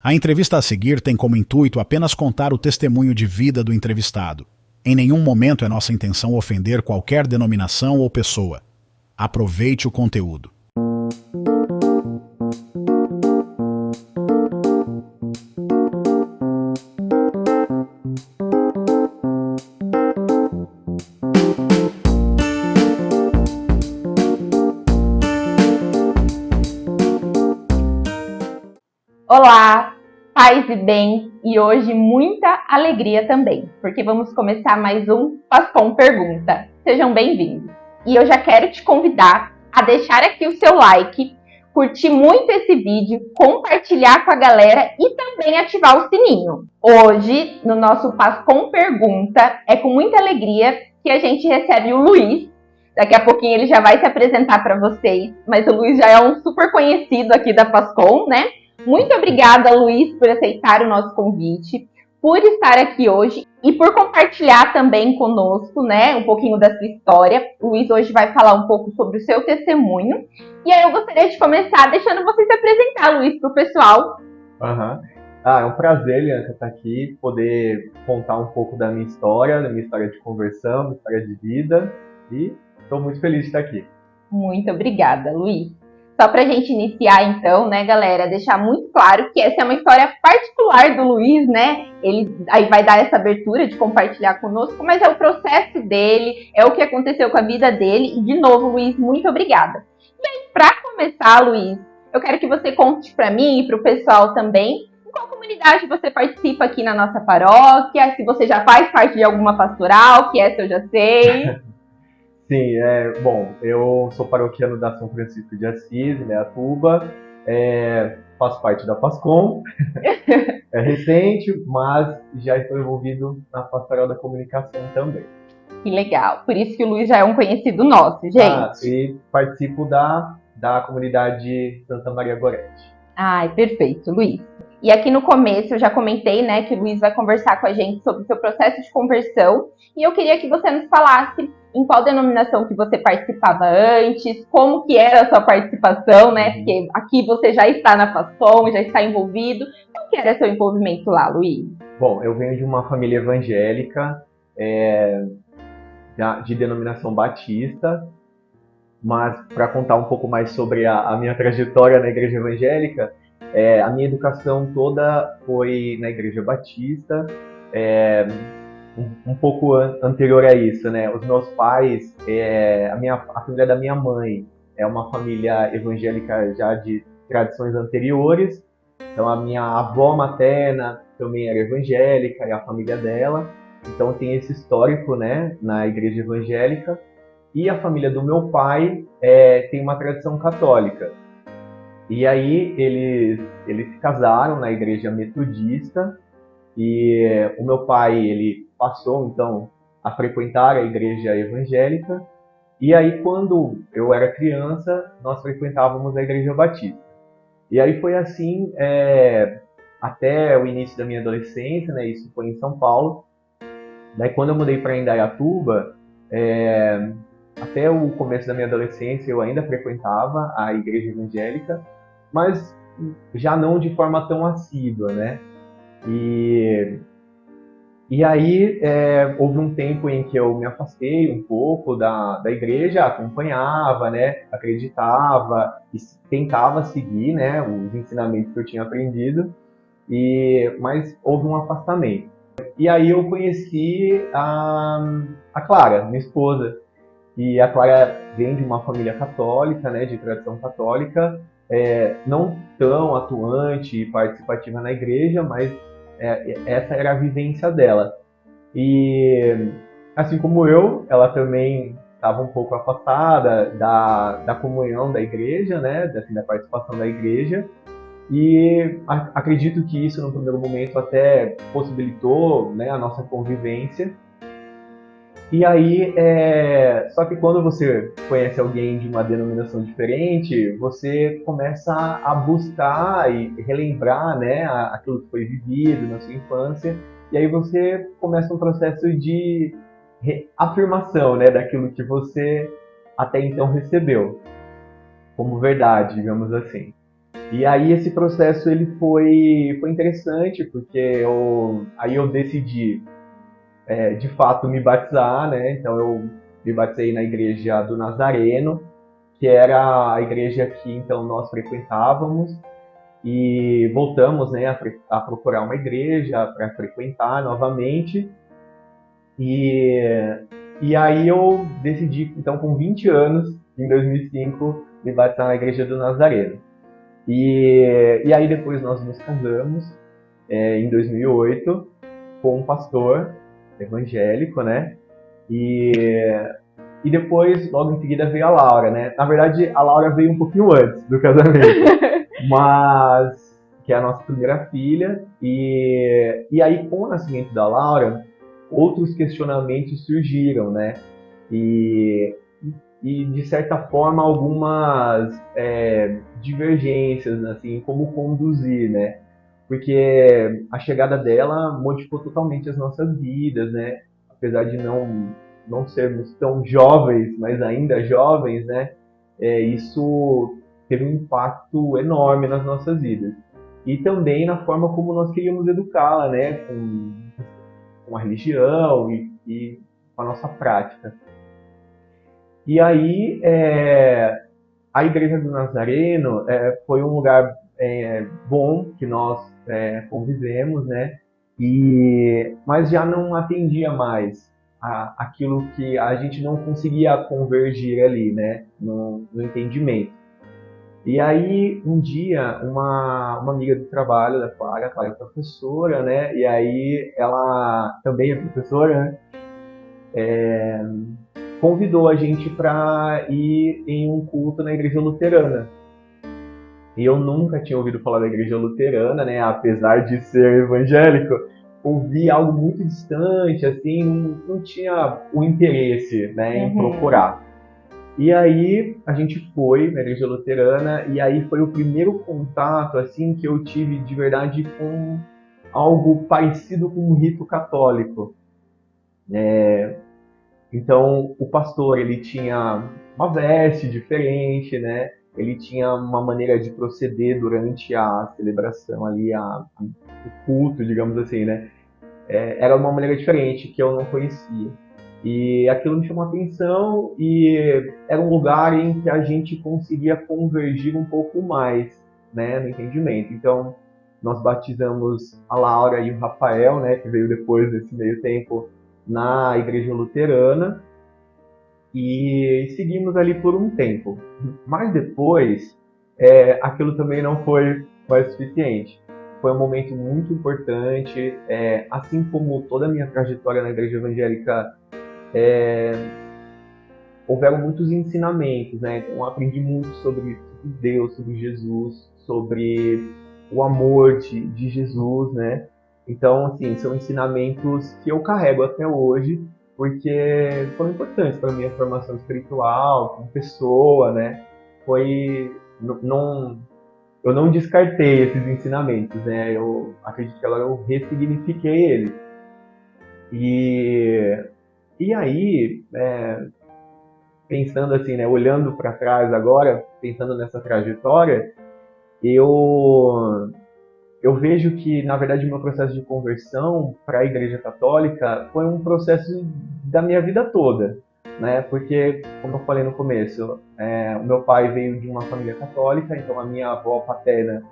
A entrevista a seguir tem como intuito apenas contar o testemunho de vida do entrevistado. Em nenhum momento é nossa intenção ofender qualquer denominação ou pessoa. Aproveite o conteúdo. Olá, paz e bem, e hoje muita alegria também, porque vamos começar mais um Pascom Pergunta. Sejam bem-vindos. E eu já quero te convidar a deixar aqui o seu like, curtir muito esse vídeo, compartilhar com a galera e também ativar o sininho. Hoje, no nosso Pascom Pergunta, é com muita alegria que a gente recebe o Luiz. Daqui a pouquinho ele já vai se apresentar para vocês, mas o Luiz já é um super conhecido aqui da Pascom, né? Muito obrigada, Luiz, por aceitar o nosso convite, por estar aqui hoje e por compartilhar também conosco, né, um pouquinho da sua história. O Luiz hoje vai falar um pouco sobre o seu testemunho. E aí eu gostaria de começar deixando você se apresentar, Luiz, para o pessoal. É um prazer, Lianca, estar aqui, poder contar um pouco da minha história de conversão, minha história de vida, e estou muito feliz de estar aqui. Muito obrigada, Luiz. Só para a gente iniciar então, né, galera, deixar muito claro que essa é uma história particular do Luiz, né? Ele aí vai dar essa abertura de compartilhar conosco, mas é o processo dele, é o que aconteceu com a vida dele. E de novo, Luiz, muito obrigada. E aí, para começar, Luiz, eu quero que você conte para mim e para o pessoal também em qual comunidade você participa aqui na nossa paróquia, se você já faz parte de alguma pastoral, que essa eu já sei. Sim, bom, eu sou paroquiano da São Francisco de Assis, em Indaiatuba, faço parte da Pascom, é recente, mas já estou envolvido na pastoral da comunicação também. Que legal, por isso que o Luiz já é um conhecido nosso, gente. E participo da comunidade Santa Maria Gorete. Ai, perfeito, Luiz. E aqui no começo eu já comentei, né, que o Luiz vai conversar com a gente sobre o seu processo de conversão. E eu queria que você nos falasse em qual denominação que você participava antes, como que era a sua participação, né? Porque aqui você já está na Pascom, já está envolvido. Como que era seu envolvimento lá, Luiz? Bom, eu venho de uma família evangélica, de denominação batista, mas para contar um pouco mais sobre a minha trajetória na igreja evangélica, a minha educação toda foi na igreja batista, um pouco anterior a isso, né? Os meus pais, a família da minha mãe é uma família evangélica já de tradições anteriores, então a minha avó materna também era evangélica e a família dela, então tem esse histórico, né, na igreja evangélica. E a família do meu pai tem uma tradição católica. E aí eles se casaram na igreja metodista e o meu pai ele passou então a frequentar a igreja evangélica. E aí quando eu era criança nós frequentávamos a igreja batista. E aí foi assim até o início da minha adolescência, né? Isso foi em São Paulo. Daí quando eu mudei para Indaiatuba, até o começo da minha adolescência eu ainda frequentava a igreja evangélica, mas já não de forma tão assídua, né? E aí houve um tempo em que eu me afastei um pouco da igreja, acompanhava, né? Acreditava e tentava seguir, né? Os ensinamentos que eu tinha aprendido, mas houve um afastamento. E aí eu conheci a Clara, minha esposa. E a Clara vem de uma família católica, né, de tradição católica, não tão atuante e participativa na igreja, mas essa era a vivência dela. E assim como eu, ela também estava um pouco afastada da comunhão da igreja, né, assim, da participação da igreja. E acredito que isso, no primeiro momento, até possibilitou, né, a nossa convivência. E aí, só que quando você conhece alguém de uma denominação diferente, você começa a buscar e relembrar, né, aquilo que foi vivido na sua infância, e aí você começa um processo de afirmação, né, daquilo que você até então recebeu como verdade, digamos assim. E aí esse processo ele foi interessante, porque aí eu decidi, de fato, me batizar, né? Então eu me batizei na igreja do Nazareno, que era a igreja que então nós frequentávamos, e voltamos, né, a procurar uma igreja para frequentar novamente. E, e aí eu decidi, então, com 20 anos, em 2005, me batizar na igreja do Nazareno. E aí depois nós nos casamos, em 2008, com um pastor evangélico, né? E, e depois, logo em seguida, veio a Laura, né? Na verdade, a Laura veio um pouquinho antes do casamento, mas que é a nossa primeira filha. E aí, com o nascimento da Laura, outros questionamentos surgiram, né? E, e de certa forma, algumas divergências, assim, como conduzir, né? Porque a chegada dela modificou totalmente as nossas vidas, né? Apesar de não sermos tão jovens, mas ainda jovens, né? Isso teve um impacto enorme nas nossas vidas. E também na forma como nós queríamos educá-la, né? Com a religião e com a nossa prática. E aí, a Igreja do Nazareno foi um lugar bom que nós convivemos, né? Mas já não atendia mais aquilo que a gente não conseguia convergir ali, né? No entendimento. E aí, um dia, uma amiga do trabalho da Clara, a Clara é professora, né? E aí, ela também é professora, né? Convidou a gente para ir em um culto na igreja luterana. E eu nunca tinha ouvido falar da igreja luterana, né? Apesar de ser evangélico, ouvi algo muito distante, assim, não tinha o interesse, né, em procurar. E aí a gente foi na igreja luterana e aí foi o primeiro contato, assim, que eu tive de verdade com algo parecido com um rito católico. Então, o pastor, ele tinha uma veste diferente, né? Ele tinha uma maneira de proceder durante a celebração ali, o culto, digamos assim, né? Era uma maneira diferente que eu não conhecia. E aquilo me chamou a atenção e era um lugar em que a gente conseguia convergir um pouco mais, né, no entendimento. Então, nós batizamos a Laura e o Rafael, né, que veio depois desse meio tempo, na igreja luterana, e seguimos ali por um tempo. Mas depois, aquilo também não foi mais suficiente. Foi um momento muito importante, assim como toda a minha trajetória na igreja evangélica, houveram muitos ensinamentos, né? Então, eu aprendi muito sobre Deus, sobre Jesus, sobre o amor de Jesus, né? Então, assim, são ensinamentos que eu carrego até hoje, porque foram importantes para a minha formação espiritual, como pessoa, né? Não, eu não descartei esses ensinamentos, né? Eu acredito que agora eu ressignifiquei eles. E aí, pensando assim, né? Olhando para trás agora, pensando nessa trajetória, eu eu vejo que, na verdade, o meu processo de conversão para a Igreja Católica foi um processo da minha vida toda, né? Porque, como eu falei no começo, o meu pai veio de uma família católica, então a minha avó paterna,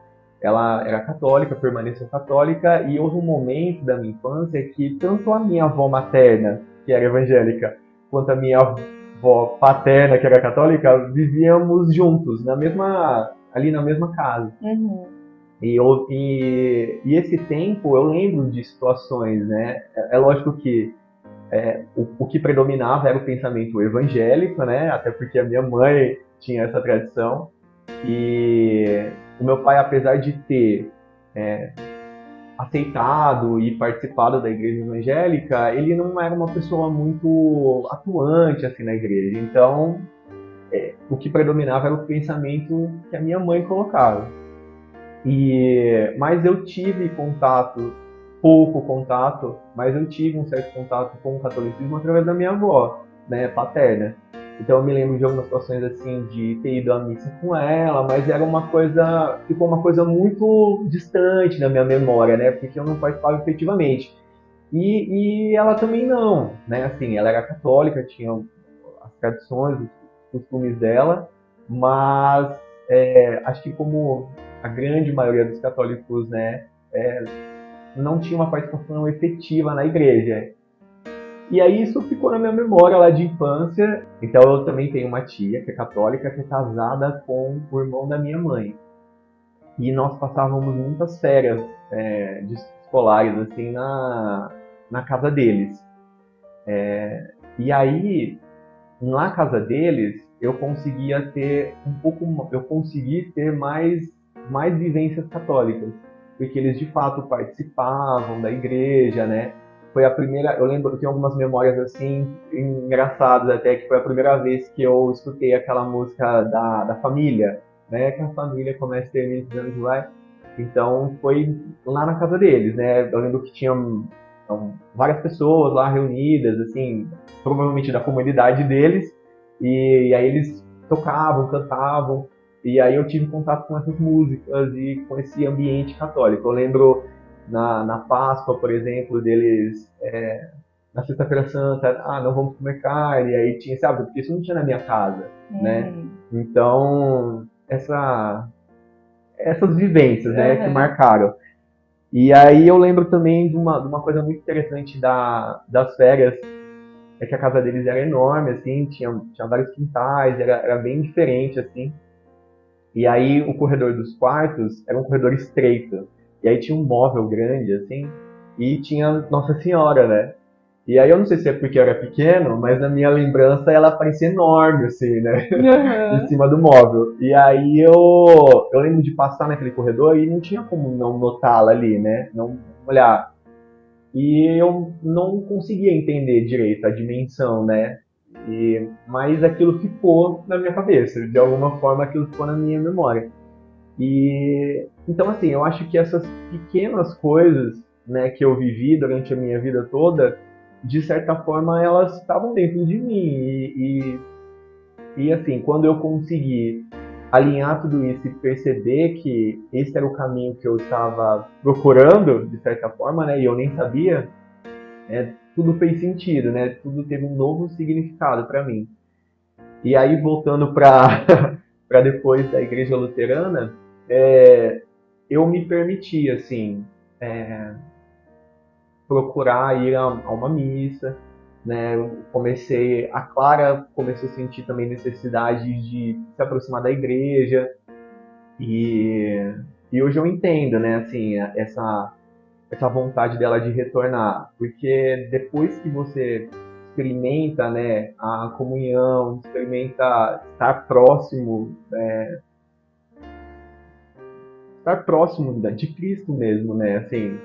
ela era católica, permaneceu católica, e houve um momento da minha infância que tanto a minha avó materna, que era evangélica, quanto a minha avó paterna, que era católica, vivíamos juntos, ali na mesma casa. Uhum. E esse tempo eu lembro de situações, né? É lógico que o que predominava era o pensamento evangélico, né? Até porque a minha mãe tinha essa tradição. E o meu pai, apesar de ter aceitado e participado da igreja evangélica, ele não era uma pessoa muito atuante assim na igreja. Então, o que predominava era o pensamento que a minha mãe colocava. Mas eu tive pouco contato, mas eu tive um certo contato com o catolicismo através da minha avó, né, paterna. Então eu me lembro de algumas situações assim de ter ido à missa com ela, mas era uma coisa, ficou uma coisa muito distante na minha memória, né? Porque eu não participava efetivamente. E ela também não, né? Assim, ela era católica, tinha as tradições, os costumes dela, mas acho que como a grande maioria dos católicos, né, não tinha uma participação efetiva na igreja. E aí isso ficou na minha memória lá de infância. Então eu também tenho uma tia que é católica, que é casada com o irmão da minha mãe. E nós passávamos muitas férias escolares assim na casa deles. E aí, na casa deles, eu conseguia ter eu consegui ter mais vivências católicas, porque eles de fato participavam da igreja, né? Foi a primeira, eu lembro, eu tenho algumas memórias assim engraçadas até, que foi a primeira vez que eu escutei aquela música da família, né? Que a família começa a ter anos lá. Então foi lá na casa deles, né? Eu lembro que tinham várias pessoas lá reunidas, assim, provavelmente da comunidade deles, e aí eles tocavam, cantavam, e aí eu tive contato com essas músicas e com esse ambiente católico. Eu lembro na Páscoa, por exemplo, deles, na Sexta-feira Santa, não vamos comer carne, e aí tinha, sabe, porque isso não tinha na minha casa, né? Então, essas vivências, né, que marcaram. E aí eu lembro também de uma coisa muito interessante das férias, é que a casa deles era enorme, assim, tinha vários quintais, era bem diferente, assim. E aí o corredor dos quartos era um corredor estreito. E aí tinha um móvel grande, assim, e tinha Nossa Senhora, né? E aí eu não sei se é porque eu era pequeno, mas na minha lembrança ela parecia enorme, assim, né? Em cima do móvel. E aí eu lembro de passar naquele corredor e não tinha como não notá-la ali, né? Não olhar. E eu não conseguia entender direito a dimensão, né? Mas aquilo ficou na minha cabeça, de alguma forma aquilo ficou na minha memória. E então assim, eu acho que essas pequenas coisas, né, que eu vivi durante a minha vida toda, de certa forma elas estavam dentro de mim e assim, quando eu consegui alinhar tudo isso e perceber que esse era o caminho que eu estava procurando, de certa forma, né, e eu nem sabia, tudo fez sentido, né? Tudo teve um novo significado para mim. E aí, voltando para para depois da igreja luterana, eu me permiti, assim, procurar ir a uma missa, né? A Clara começou a sentir também necessidade de se aproximar da igreja e, e hoje eu entendo, né? Assim, essa vontade dela de retornar, porque depois que você experimenta, né, a comunhão, experimenta estar próximo de Cristo mesmo, né, assim,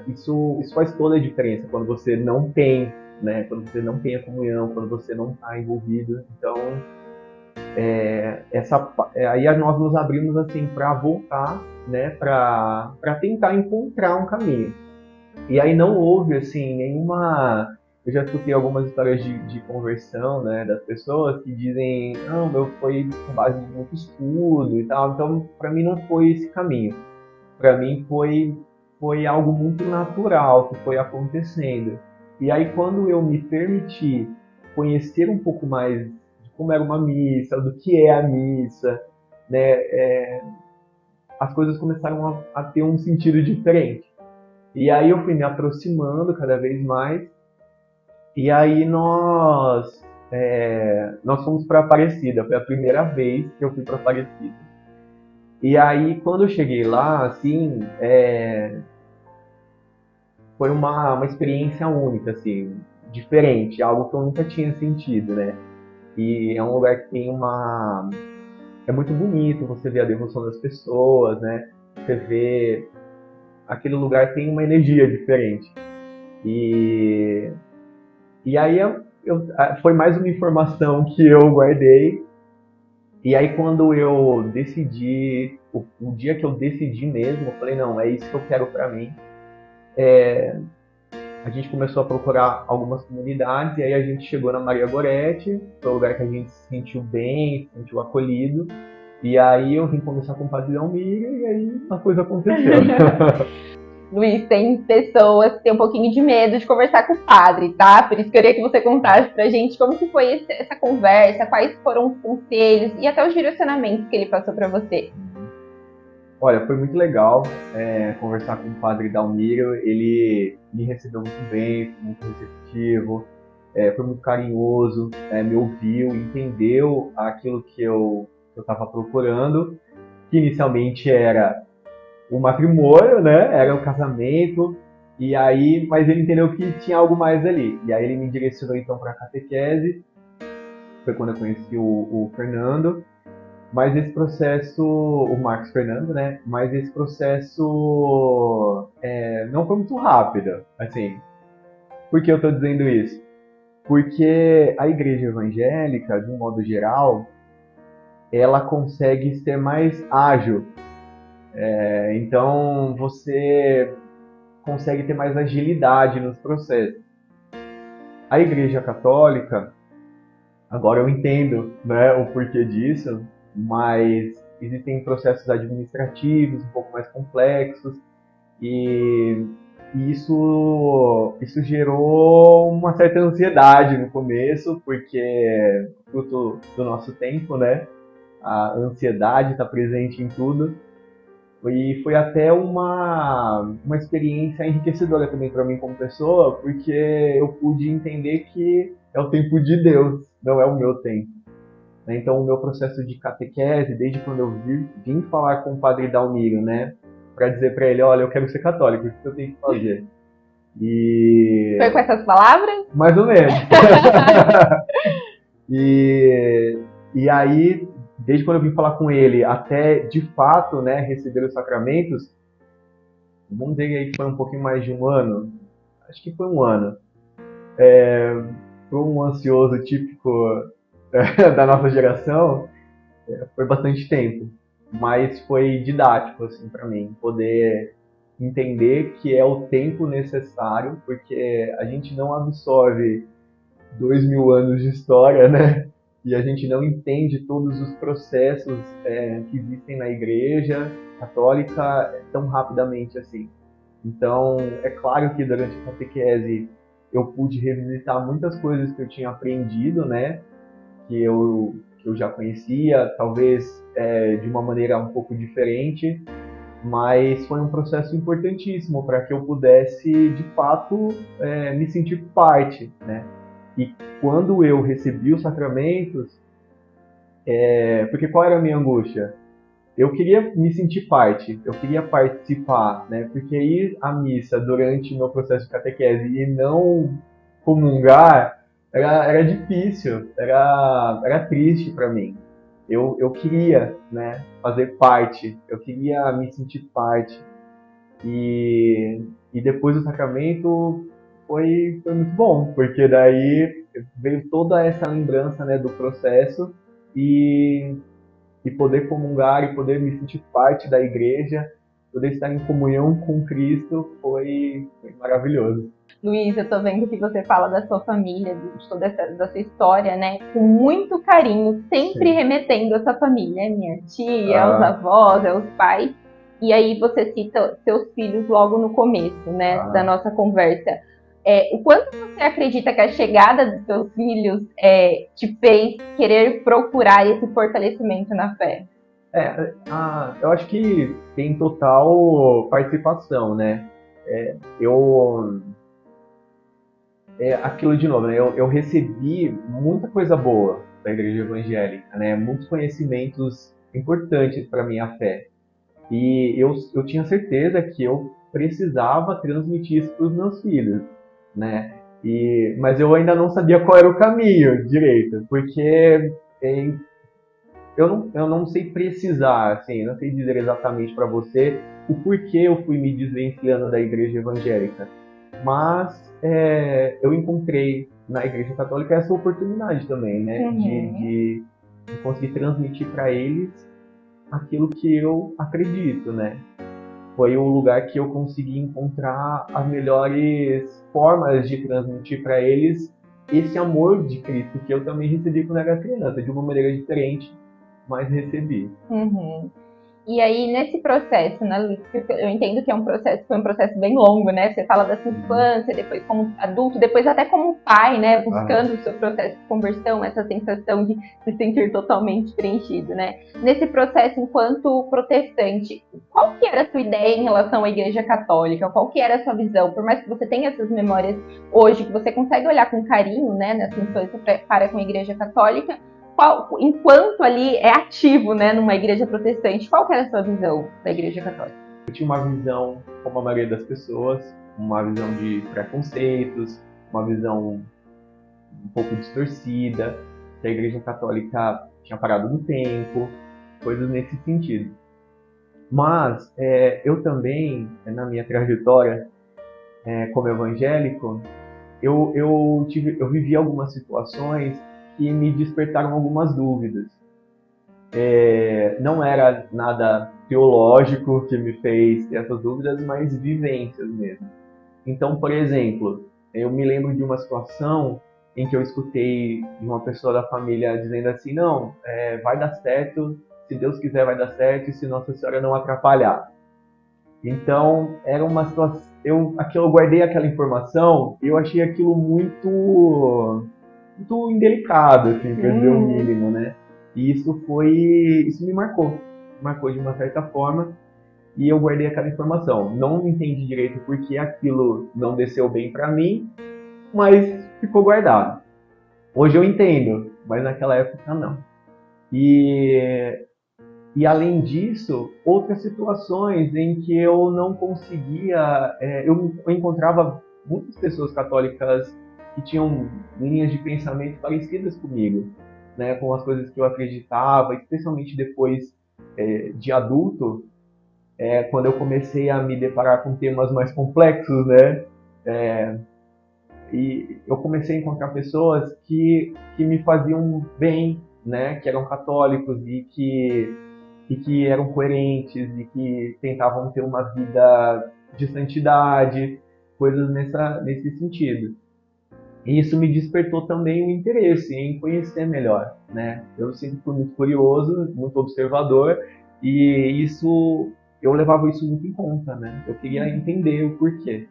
isso faz toda a diferença quando você não tem, né, quando você não tem a comunhão, quando você não está envolvido. Então, aí nós nos abrimos assim para voltar, né, para tentar encontrar um caminho. E aí não houve, assim, nenhuma... Eu já escutei algumas histórias de conversão, né, das pessoas que dizem, não, meu foi com base em muito estudo e tal. Então, para mim não foi esse caminho. Para mim foi algo muito natural que foi acontecendo. E aí quando eu me permiti conhecer um pouco mais de como era uma missa, do que é a missa, né, as coisas começaram a ter um sentido diferente. E aí eu fui me aproximando cada vez mais. E aí nós fomos para Aparecida. Foi a primeira vez que eu fui para Aparecida. E aí quando eu cheguei lá, assim, foi uma experiência única, assim, diferente, algo que eu nunca tinha sentido, né? E é um lugar que tem é muito bonito, você vê a devoção das pessoas, né? Você vê aquele lugar tem uma energia diferente. E aí foi mais uma informação que eu guardei. E aí quando eu decidi, o dia que eu decidi mesmo, eu falei, não, é isso que eu quero pra mim. a gente começou a procurar algumas comunidades e aí a gente chegou na Maria Goretti, foi um lugar que a gente se sentiu bem, se sentiu acolhido. E aí eu vim conversar com o Padre Delmiro e aí a coisa aconteceu. Luiz, tem pessoas que têm um pouquinho de medo de conversar com o padre, tá? Por isso que eu queria que você contasse pra gente como que foi essa conversa, quais foram os conselhos e até os direcionamentos que ele passou pra você. Olha, foi muito legal conversar com o Padre Dalmiro. Ele me recebeu muito bem, foi muito receptivo, foi muito carinhoso, me ouviu, entendeu aquilo que eu estava procurando, que inicialmente era o matrimônio, né? Era o casamento. E aí, mas ele entendeu que tinha algo mais ali. E aí ele me direcionou então para a catequese. Foi quando eu conheci o Fernando. Mas esse processo, o Marcos Fernando, né? Mas esse processo não foi muito rápido, assim. Por que eu estou dizendo isso? Porque a igreja evangélica, de um modo geral, ela consegue ser mais ágil. Então você consegue ter mais agilidade nos processos. A igreja católica, agora eu entendo, né, o porquê disso, mas existem processos administrativos um pouco mais complexos e isso gerou uma certa ansiedade no começo, porque fruto do nosso tempo, né? A ansiedade está presente em tudo. E foi até uma experiência enriquecedora também para mim como pessoa, porque eu pude entender que é o tempo de Deus, não é o meu tempo. Então, o meu processo de catequese, desde quando eu vim falar com o Padre Dalmiro, né, para dizer para ele, olha, eu quero ser católico, o que eu tenho que fazer? E Foi com essas palavras? mais ou menos. E aí, desde quando eu vim falar com ele, até de fato, né, receber os sacramentos, vamos dizer aí que foi um pouquinho mais de um ano, acho que foi um ano. Para um ansioso típico da nossa geração, foi bastante tempo, mas foi didático assim para mim poder entender que é o tempo necessário, porque a gente não absorve 2000 anos de história, né? E a gente não entende todos os processos que existem na Igreja Católica tão rapidamente assim. Então, é claro que durante a catequese eu pude revisitar muitas coisas que eu tinha aprendido, né? Que eu já conhecia, talvez de uma maneira um pouco diferente, mas foi um processo importantíssimo para que eu pudesse, de fato, me sentir parte, né? E quando eu recebi os sacramentos, porque qual era a minha angústia? Eu queria me sentir parte, eu queria participar, né? Porque ir à missa durante o meu processo de catequese e não comungar era difícil, era triste para mim. Eu queria, né, fazer parte, eu queria me sentir parte. E depois do sacramento foi muito bom, porque daí veio toda essa lembrança, né, do processo e, e poder comungar e poder me sentir parte da igreja, poder estar em comunhão com Cristo foi maravilhoso. Luiz, eu tô vendo que você fala da sua família, de toda da sua história, né? Com muito carinho, sempre remetendo a sua família, minha tia, os avós, os pais. E aí você cita seus filhos logo no começo, né, da nossa conversa. O quanto você acredita que a chegada dos seus filhos te fez querer procurar esse fortalecimento na fé? Eu acho que tem total participação, né? Aquilo de novo, né? Eu recebi muita coisa boa da igreja evangélica, né? Muitos conhecimentos importantes para minha fé. E eu tinha certeza que eu precisava transmitir isso para os meus filhos, né? Mas eu ainda não sabia qual era o caminho direito, porque eu não sei precisar, assim, não sei dizer exatamente para você o porquê eu fui me desvencilhando da igreja evangélica. Mas eu encontrei na Igreja Católica essa oportunidade também, né? Uhum. De conseguir transmitir para eles aquilo que eu acredito, né? foi o lugar que eu consegui encontrar as melhores formas de transmitir para eles esse amor de Cristo que eu também recebi quando era criança, de uma maneira diferente, mas recebi. Uhum. E aí, nesse processo, né, Luiz, eu entendo que foi um processo bem longo, né? Você fala da sua infância, depois como adulto, depois até como pai, né? Buscando o seu processo de conversão, essa sensação de se sentir totalmente preenchido, né? Nesse processo, enquanto protestante, qual que era a sua ideia em relação à Igreja Católica? Qual que era a sua visão? Por mais que você tenha essas memórias hoje, que você consegue olhar com carinho, né, nessa infância para com a Igreja Católica, enquanto ali é ativo, né, numa igreja protestante, qual que era a sua visão da Igreja Católica? Eu tinha uma visão, como a maioria das pessoas, uma visão de preconceitos, uma visão um pouco distorcida, que a Igreja Católica tinha parado no tempo, coisas nesse sentido. Mas eu também, na minha trajetória como evangélico, eu vivi algumas situações que me despertaram algumas dúvidas. Não era nada teológico que me fez ter essas dúvidas, mas vivências mesmo. Então, por exemplo, eu me lembro de uma situação em que eu escutei de uma pessoa da família dizendo assim, não, vai dar certo, se Deus quiser vai dar certo, e se Nossa Senhora não atrapalhar. Então, era uma situação, eu guardei aquela informação e eu achei aquilo muito indelicado, assim, para dizer o mínimo, né? E isso me marcou de uma certa forma, e eu guardei aquela informação. Não entendi direito porque aquilo não desceu bem para mim, mas ficou guardado. Hoje eu entendo, mas naquela época não. E além disso, outras situações em que eu não conseguia, eu encontrava muitas pessoas católicas que tinham linhas de pensamento parecidas comigo, né, com as coisas que eu acreditava, especialmente depois de adulto, quando eu comecei a me deparar com temas mais complexos, né, e eu comecei a encontrar pessoas que me faziam bem, né, que eram católicos e que eram coerentes e que tentavam ter uma vida de santidade, coisas nesse sentido. E isso me despertou também o interesse em conhecer melhor, né? Eu sempre fui muito curioso, muito observador, e eu levava isso muito em conta, né? Eu queria entender o porquê.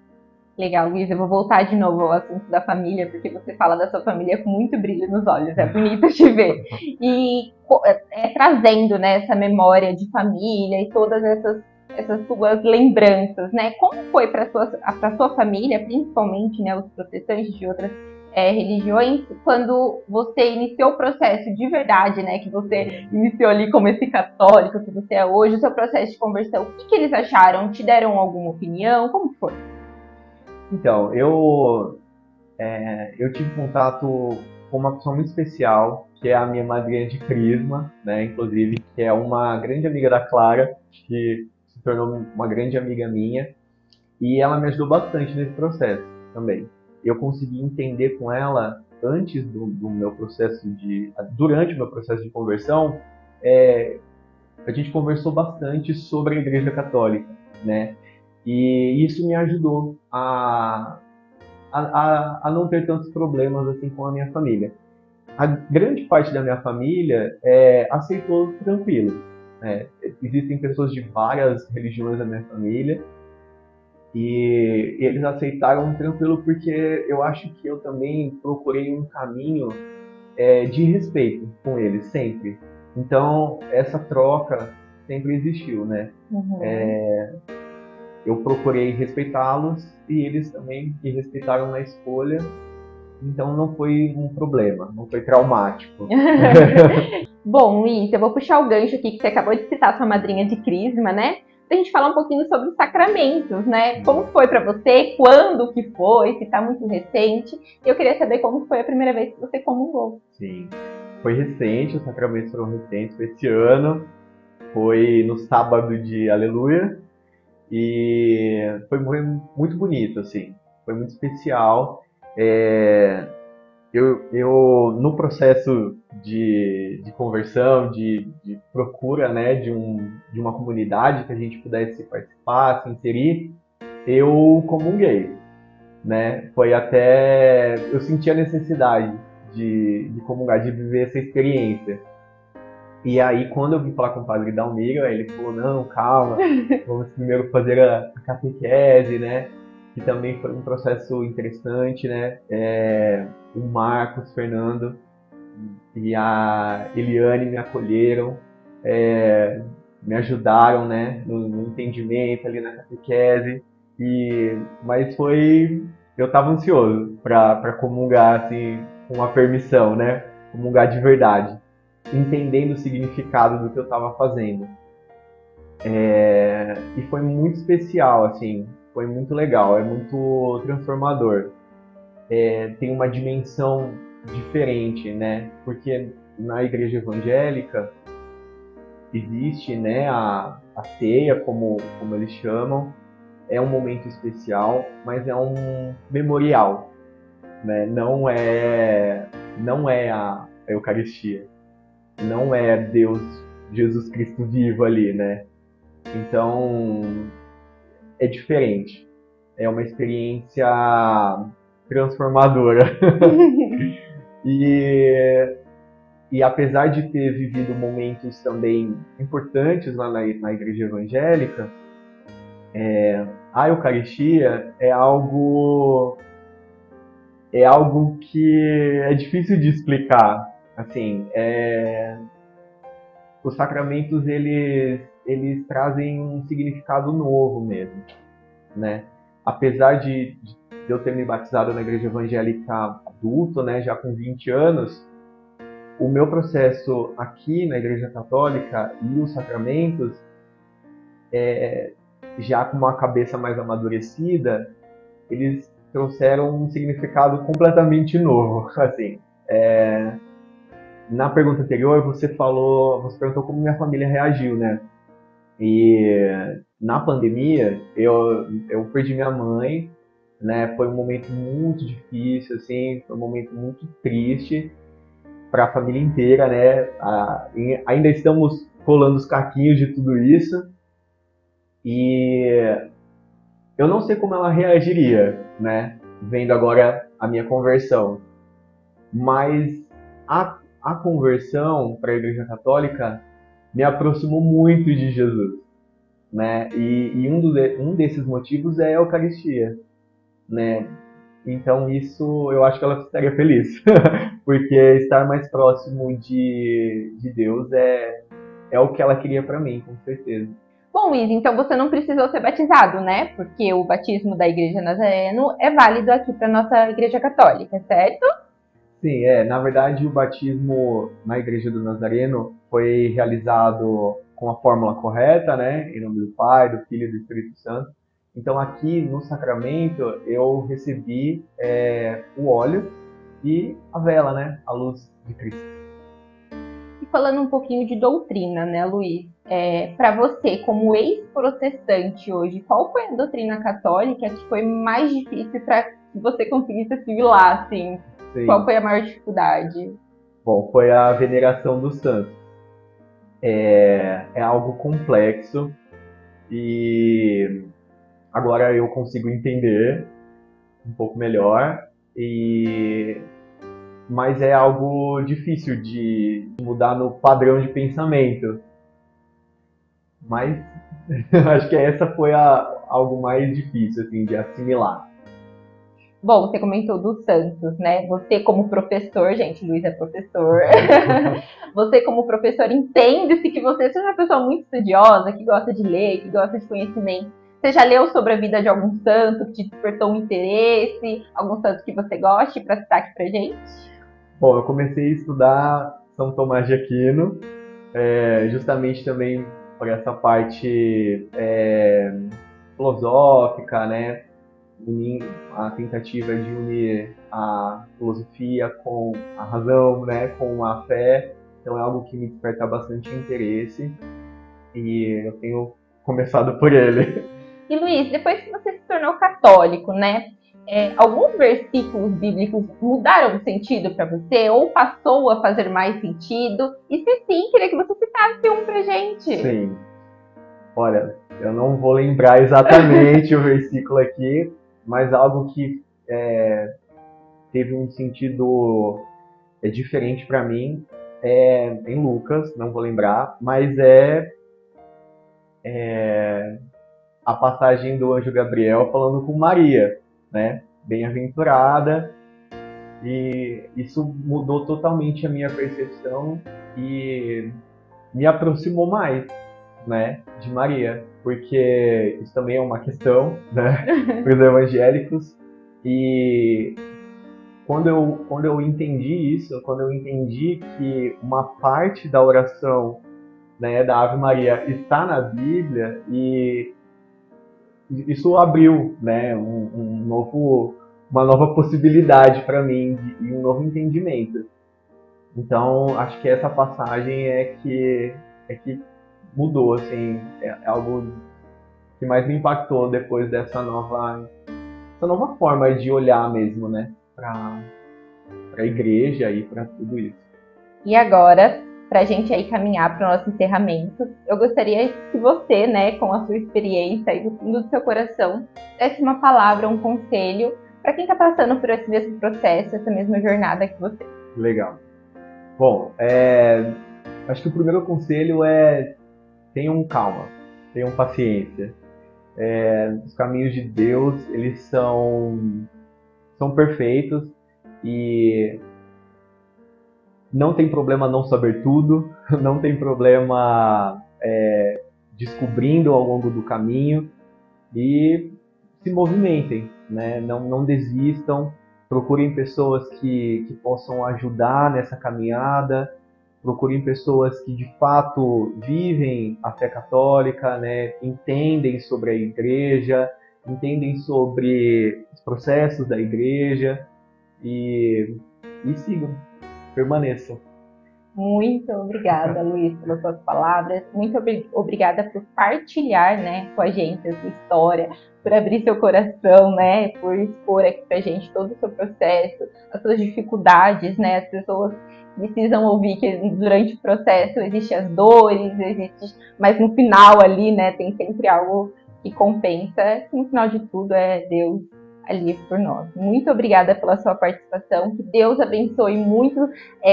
Legal, Luiz, eu vou voltar de novo ao assunto da família, porque você fala da sua família com muito brilho nos olhos, é bonito te ver. E trazendo, né, essa memória de família e todas essas suas lembranças, né? Como foi para sua família, principalmente, né, os protestantes de outras religiões, quando você iniciou o processo de verdade, né, que você iniciou ali como esse católico que você é hoje, o seu processo de conversão, o que eles acharam? Te deram alguma opinião? Como foi? Então, eu tive contato com uma pessoa muito especial, que é a minha madrinha de crisma, né, inclusive, que é uma grande amiga da Clara, que se tornou uma grande amiga minha, e ela me ajudou bastante nesse processo também. Eu consegui entender com ela, durante o meu processo de conversão, a gente conversou bastante sobre a Igreja Católica, né, e isso me ajudou a não ter tantos problemas assim com a minha família. A grande parte da minha família aceitou tranquilo. Existem pessoas de várias religiões na minha família e eles aceitaram tranquilo porque eu acho que eu também procurei um caminho de respeito com eles sempre. Então essa troca sempre existiu, né? Uhum. Eu procurei respeitá-los e eles também me respeitaram na escolha. Então não foi um problema, não foi traumático. Bom, Luiz, eu vou puxar o gancho aqui que você acabou de citar sua madrinha de crisma, né? Pra gente falar um pouquinho sobre os sacramentos, né? Como foi pra você, quando que foi, se tá muito recente. Eu queria saber como foi a primeira vez que você comungou. Sim, foi recente, os sacramentos foram recentes, foi esse ano, foi no sábado de Aleluia, e foi muito bonito, assim, foi muito especial. no processo de conversão, de procura, né, de uma comunidade que a gente pudesse participar, se inserir, eu comunguei, né? Foi até... Eu senti a necessidade de comungar, de viver essa experiência. E aí, quando eu vim falar com o padre Dalmiro, aí ele falou, não, calma, vamos primeiro fazer a catequese, né? Que também foi um processo interessante, né? O Marcos, Fernando e a Eliane me acolheram, me ajudaram, né? No entendimento ali na catequese. Mas foi... Eu estava ansioso para comungar, assim, com a permissão, né? Comungar de verdade, entendendo o significado do que eu estava fazendo. E foi muito especial, assim, foi muito legal, é muito transformador. Tem uma dimensão diferente, né? Porque na igreja evangélica existe, né, a ceia, como eles chamam, é um momento especial, mas é um memorial, né? Não é a Eucaristia. Não é Deus, Jesus Cristo vivo ali, né? Então, é diferente. É uma experiência transformadora. E apesar de ter vivido momentos também importantes lá na igreja evangélica, a Eucaristia é algo que é difícil de explicar. Assim, os sacramentos eles trazem um significado novo mesmo, né? Apesar de eu ter me batizado na igreja evangélica adulto, né, já com 20 anos, o meu processo aqui na igreja católica e os sacramentos, já com uma cabeça mais amadurecida, eles trouxeram um significado completamente novo. Assim, na pergunta anterior você perguntou como minha família reagiu, né? E na pandemia eu perdi minha mãe, né? Foi um momento muito difícil, assim, foi um momento muito triste para a família inteira, né? Ainda estamos colando os caquinhos de tudo isso e eu não sei como ela reagiria, né? Vendo agora a minha conversão, mas a conversão para a Igreja Católica me aproximou muito de Jesus, né? E um desses motivos é a Eucaristia, né? Então isso eu acho que ela estaria feliz, porque estar mais próximo de Deus é o que ela queria para mim, com certeza. Bom, Luiz, então você não precisou ser batizado, né? Porque o batismo da Igreja Nazareno é válido aqui para nossa Igreja Católica, certo? Sim, na verdade o batismo na Igreja do Nazareno foi realizado com a fórmula correta, né? Em nome do Pai, do Filho e do Espírito Santo. Então aqui no sacramento eu recebi o óleo e a vela, né? A luz de Cristo. E falando um pouquinho de doutrina, né, Luiz? Para você, como ex-protestante hoje, qual foi a doutrina católica que foi mais difícil para que você conseguisse assimilar, assim? Sim. Qual foi a maior dificuldade? Bom, foi a veneração dos santos. É algo complexo e agora eu consigo entender um pouco melhor, mas é algo difícil de mudar no padrão de pensamento. Mas acho que essa foi algo mais difícil assim, de assimilar. Bom, você comentou dos santos, né? Você como professor, gente, Luiz é professor. Você como professor entende-se que você seja uma pessoa muito estudiosa, que gosta de ler, que gosta de conhecimento. Você já leu sobre a vida de algum santo que te despertou um interesse? Algum santo que você goste para citar aqui pra gente? Bom, eu comecei a estudar São Tomás de Aquino, justamente também por essa parte filosófica, né? A tentativa de unir a filosofia com a razão, né? Com a fé. Então é algo que me desperta bastante interesse e eu tenho começado por ele. E Luiz, depois que você se tornou católico, né? alguns versículos bíblicos mudaram o sentido para você? Ou passou a fazer mais sentido? E se sim, queria que você citasse um pra gente. Sim. Olha, eu não vou lembrar exatamente o versículo aqui, mas algo que teve um sentido diferente para mim em Lucas, não vou lembrar, mas a passagem do anjo Gabriel falando com Maria, né? Bem-aventurada, e isso mudou totalmente a minha percepção e me aproximou mais, né, de Maria, porque isso também é uma questão, né, para os evangélicos. E quando eu entendi isso, quando eu entendi que uma parte da oração, né, da Ave Maria está na Bíblia, e isso abriu, né, uma nova possibilidade para mim e um novo entendimento. Então, acho que essa passagem é que mudou, assim, é algo que mais me impactou depois essa nova forma de olhar mesmo, né, para a igreja e para tudo isso. E agora, para a gente aí caminhar para o nosso encerramento, eu gostaria que você, né, com a sua experiência e do fundo do seu coração, desse uma palavra, um conselho para quem está passando por esse mesmo processo, essa mesma jornada que você. Legal. Bom, acho que o primeiro conselho é: tenham calma, tenham paciência. Os caminhos de Deus, eles são perfeitos, e não tem problema não saber tudo, não tem problema descobrindo ao longo do caminho, e se movimentem, né? Não desistam, procurem pessoas que possam ajudar nessa caminhada, procurem pessoas que de fato vivem a fé católica, né? Entendem sobre a igreja, entendem sobre os processos da igreja, e sigam, permaneçam. Muito obrigada, Luiz, pelas suas palavras. Muito obrigada por partilhar, né, com a gente a sua história, por abrir seu coração, né, por expor aqui pra gente todo o seu processo, as suas dificuldades, né. As pessoas precisam ouvir que durante o processo existem as dores, mas no final ali, né, tem sempre algo que compensa. E no final de tudo é Deus ali por nós. Muito obrigada pela sua participação, que Deus abençoe muito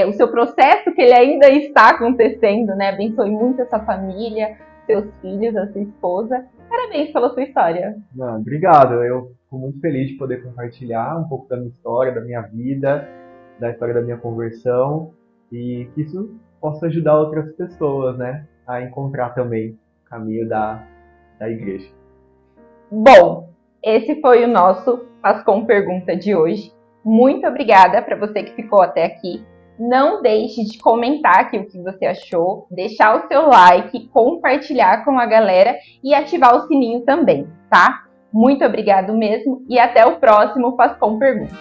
o seu processo, que ele ainda está acontecendo, né? Abençoe muito a sua família, seus filhos, a sua esposa. Parabéns pela sua história. Não, obrigado, eu fico muito feliz de poder compartilhar um pouco da minha história, da minha vida, da história da minha conversão, e que isso possa ajudar outras pessoas, né, a encontrar também o caminho da igreja. Bom, esse foi o nosso Pascom Pergunta de hoje. Muito obrigada para você que ficou até aqui. Não deixe de comentar aqui o que você achou, deixar o seu like, compartilhar com a galera e ativar o sininho também, tá? Muito obrigado mesmo e até o próximo Pascom Pergunta.